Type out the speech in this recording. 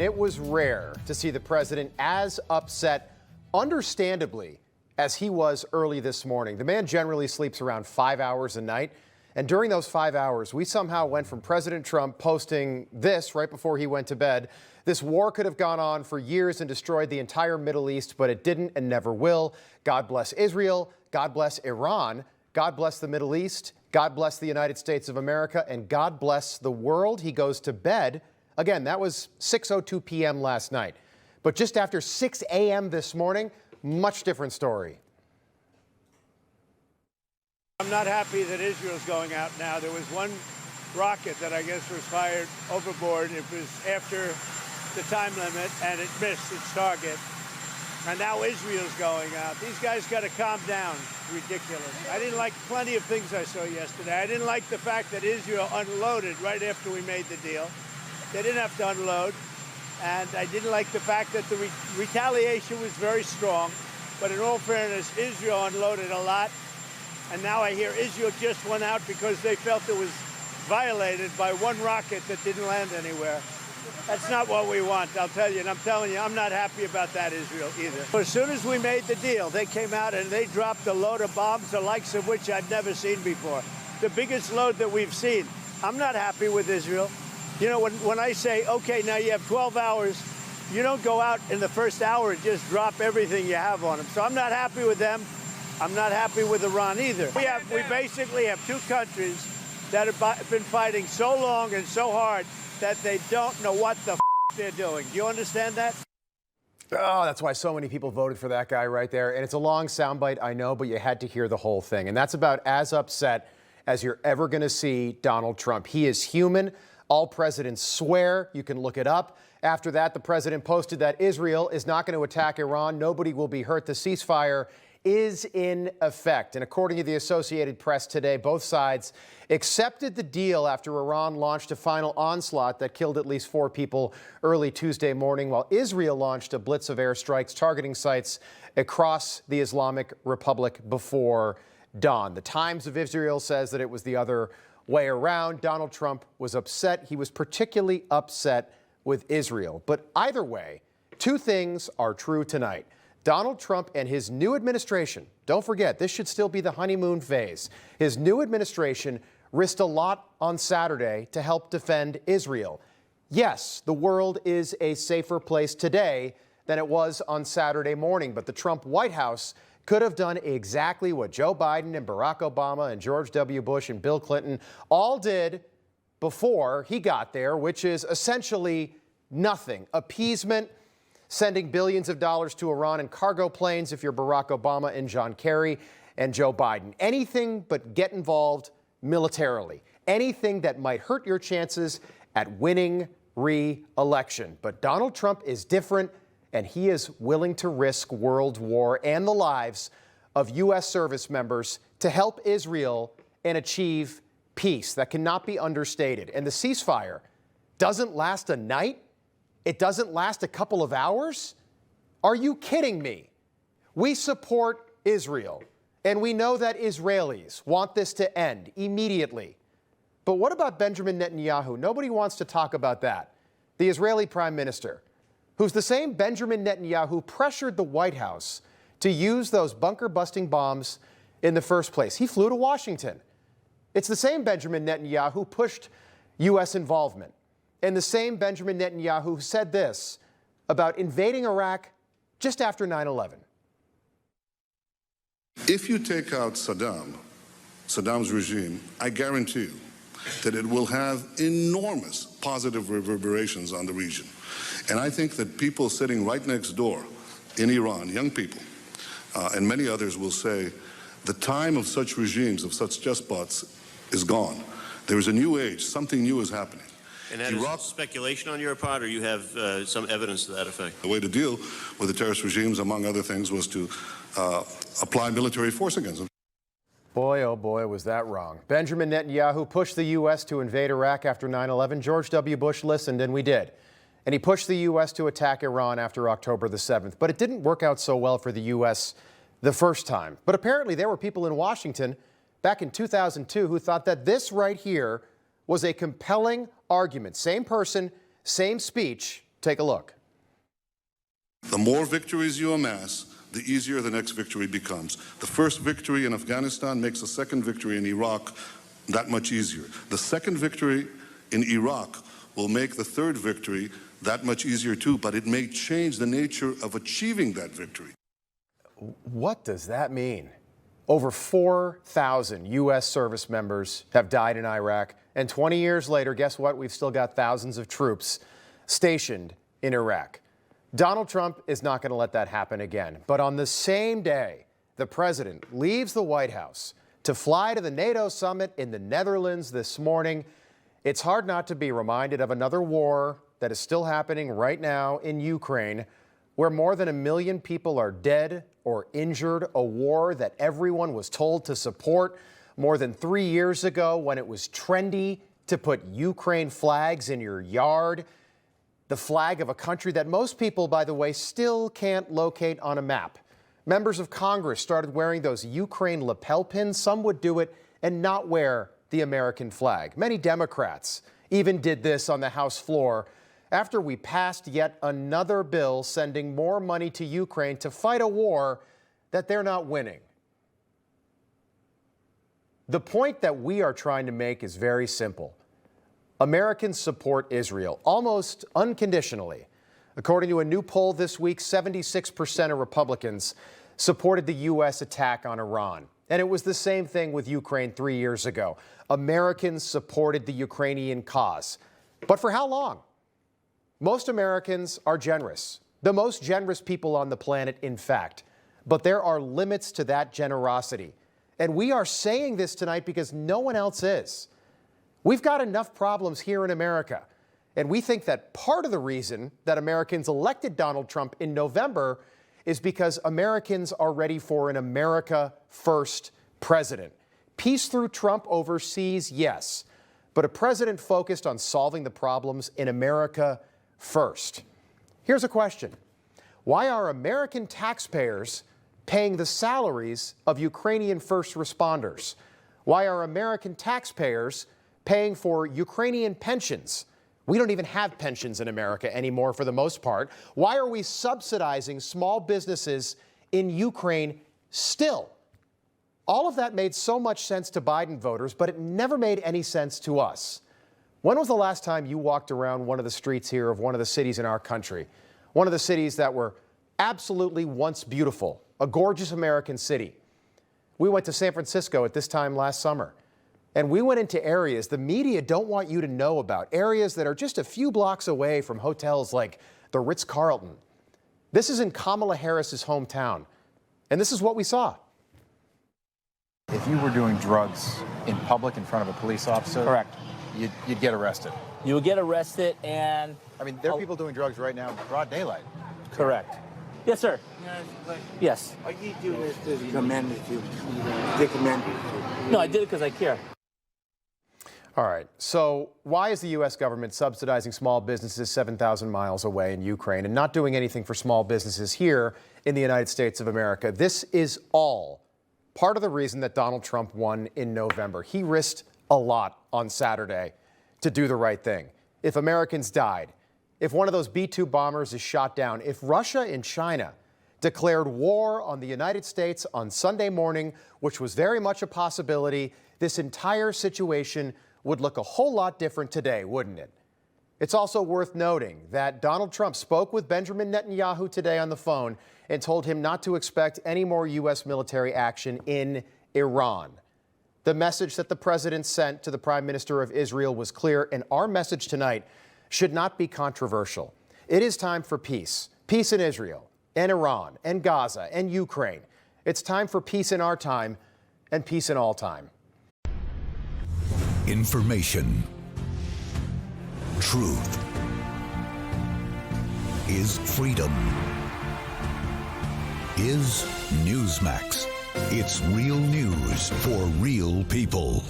It was rare to see the president as upset, understandably, as he was early this morning. The man generally sleeps around 5 hours a night. And during those 5 hours, we somehow went from President Trump posting this right before he went to bed. This war could have gone on for years and destroyed the entire Middle East, but it didn't and never will. God bless Israel. God bless Iran. God bless the Middle East. God bless the United States of America. And God bless the world. He goes to bed. Again, that was 6:02 p.m. last night. But just after 6 a.m. this morning, much different story. I'm not happy that Israel's going out now. There was one rocket that I guess was fired overboard. It was after the time limit, and it missed its target. And now Israel's going out. These guys got to calm down. Ridiculous. I didn't like plenty of things I saw yesterday. I didn't like the fact that Israel unloaded right after we made the deal. They didn't have to unload. And I didn't like the fact that the retaliation was very strong. But in all fairness, Israel unloaded a lot. And now I hear Israel just went out because they felt it was violated by one rocket that didn't land anywhere. That's not what we want, I'll tell you. And I'm telling you, I'm not happy about that, Israel, either. As soon as we made the deal, they came out and they dropped a load of bombs, the likes of which I've never seen before. The biggest load that we've seen. I'm not happy with Israel. You know, when I say, okay, now you have 12 hours, you don't go out in the first hour and just drop everything you have on them. So I'm not happy with them. I'm not happy with Iran either. We basically have two countries that have been fighting so long and so hard that they don't know what the they're doing. Do you understand that? Oh, that's why so many people voted for that guy right there. And it's a long soundbite, I know, but you had to hear the whole thing. And that's about as upset as you're ever going to see Donald Trump. He is human. All presidents swear. You can look it up. After that, the president posted that Israel is not going to attack Iran. Nobody will be hurt. The ceasefire is in effect. And according to the Associated Press today, both sides accepted the deal after Iran launched a final onslaught that killed at least 4 people early Tuesday morning, while Israel launched a blitz of airstrikes targeting sites across the Islamic Republic before dawn. The Times of Israel says that it was the other way around. Donald Trump was upset. He was particularly upset with Israel. But either way, 2 things are true tonight. Donald Trump and his new administration, don't forget, this should still be the honeymoon phase. His new administration risked a lot on Saturday to help defend Israel. Yes, the world is a safer place today than it was on Saturday morning, but the Trump White House could have done exactly what Joe Biden and Barack Obama and George W. Bush and Bill Clinton all did before he got there, which is essentially nothing. Appeasement, sending billions of dollars to Iran in cargo planes if you're Barack Obama and John Kerry and Joe Biden. Anything but get involved militarily. Anything that might hurt your chances at winning re-election. But Donald Trump is different, and he is willing to risk world war and the lives of U.S. service members to help Israel and achieve peace. That cannot be understated. And the ceasefire doesn't last a night. It doesn't last a couple of hours? Are you kidding me? We support Israel, and we know that Israelis want this to end immediately. But what about Benjamin Netanyahu? Nobody wants to talk about that. The Israeli prime minister, who's the same Benjamin Netanyahu who pressured the White House to use those bunker-busting bombs in the first place. He flew to Washington. It's the same Benjamin Netanyahu who pushed U.S. involvement. And the same Benjamin Netanyahu said this about invading Iraq just after 9/11. If you take out Saddam's regime, I guarantee you that it will have enormous positive reverberations on the region. And I think that people sitting right next door in Iran, young people, and many others will say, the time of such regimes, of such despots, is gone. There is a new age, something new is happening. And that is speculation on your part, or you have some evidence to that effect? The way to deal with the terrorist regimes, among other things, was to apply military force against them. Boy, oh boy, was that wrong. Benjamin Netanyahu pushed the U.S. to invade Iraq after 9/11. George W. Bush listened, and we did. And he pushed the U.S. to attack Iran after October the 7th. But it didn't work out so well for the U.S. the first time. But apparently there were people in Washington back in 2002 who thought that this right here was a compelling argument. Same person, same speech, Take a look. The more victories you amass, the easier the next victory becomes. The first victory in Afghanistan makes the second victory in Iraq that much easier. The second victory in Iraq will make the third victory that much easier too, but it may change the nature of achieving that victory. What does that mean? Over 4,000 U.S. service members have died in Iraq, and 20 years later, guess what? We've still got thousands of troops stationed in Iraq. Donald Trump is not going to let that happen again. But on the same day, the president leaves the White House to fly to the NATO summit in the Netherlands this morning. It's hard not to be reminded of another war that is still happening right now in Ukraine, where more than 1 million people are dead or injured, a war that everyone was told to support more than 3 years ago when it was trendy to put Ukraine flags in your yard. The flag of a country that most people, by the way, still can't locate on a map. Members of Congress started wearing those Ukraine lapel pins. Some would do it and not wear the American flag. Many Democrats even did this on the House floor after we passed yet another bill sending more money to Ukraine to fight a war that they're not winning. The point that we are trying to make is very simple. Americans support Israel almost unconditionally. According to a new poll this week, 76% of Republicans supported the U.S. attack on Iran. And it was the same thing with Ukraine 3 years ago. Americans supported the Ukrainian cause. But for how long? Most Americans are generous, the most generous people on the planet, in fact. But there are limits to that generosity. And we are saying this tonight because no one else is. We've got enough problems here in America. And we think that part of the reason that Americans elected Donald Trump in November is because Americans are ready for an America first president. Peace through Trump overseas, yes. But a president focused on solving the problems in America first. Here's a question. Why are American taxpayers paying the salaries of Ukrainian first responders? Why are American taxpayers paying for Ukrainian pensions? We don't even have pensions in America anymore for the most part. Why are we subsidizing small businesses in Ukraine still? All of that made so much sense to Biden voters, but it never made any sense to us. When was the last time you walked around one of the streets here of one of the cities in our country? One of the cities that were absolutely once beautiful, a gorgeous American city. We went to San Francisco at this time last summer. And we went into areas the media don't want you to know about, areas that are just a few blocks away from hotels like the Ritz-Carlton. This is in Kamala Harris's hometown. And this is what we saw. If you were doing drugs in public in front of a police officer, correct, you'd get arrested. You would get arrested, and I mean, there are people doing drugs right now in broad daylight. Correct. Yes, sir. Yes. Are you doing this because you commanded you? They commanded you? No, I did it because I care. All right. So why is the U.S. government subsidizing small businesses 7,000 miles away in Ukraine and not doing anything for small businesses here in the United States of America? This is all part of the reason that Donald Trump won in November. He risked a lot on Saturday to do the right thing. If Americans died, if one of those B-2 bombers is shot down, if Russia and China declared war on the United States on Sunday morning, which was very much a possibility, this entire situation would look a whole lot different today, wouldn't it? It's also worth noting that Donald Trump spoke with Benjamin Netanyahu today on the phone and told him not to expect any more U.S. military action in Iran. The message that the president sent to the Prime Minister of Israel was clear, and our message tonight should not be controversial. It is time for peace. Peace in Israel, and Iran, and Gaza, and Ukraine. It's time for peace in our time, and peace in all time. Information. Truth is freedom. Is Newsmax. It's real news for real people.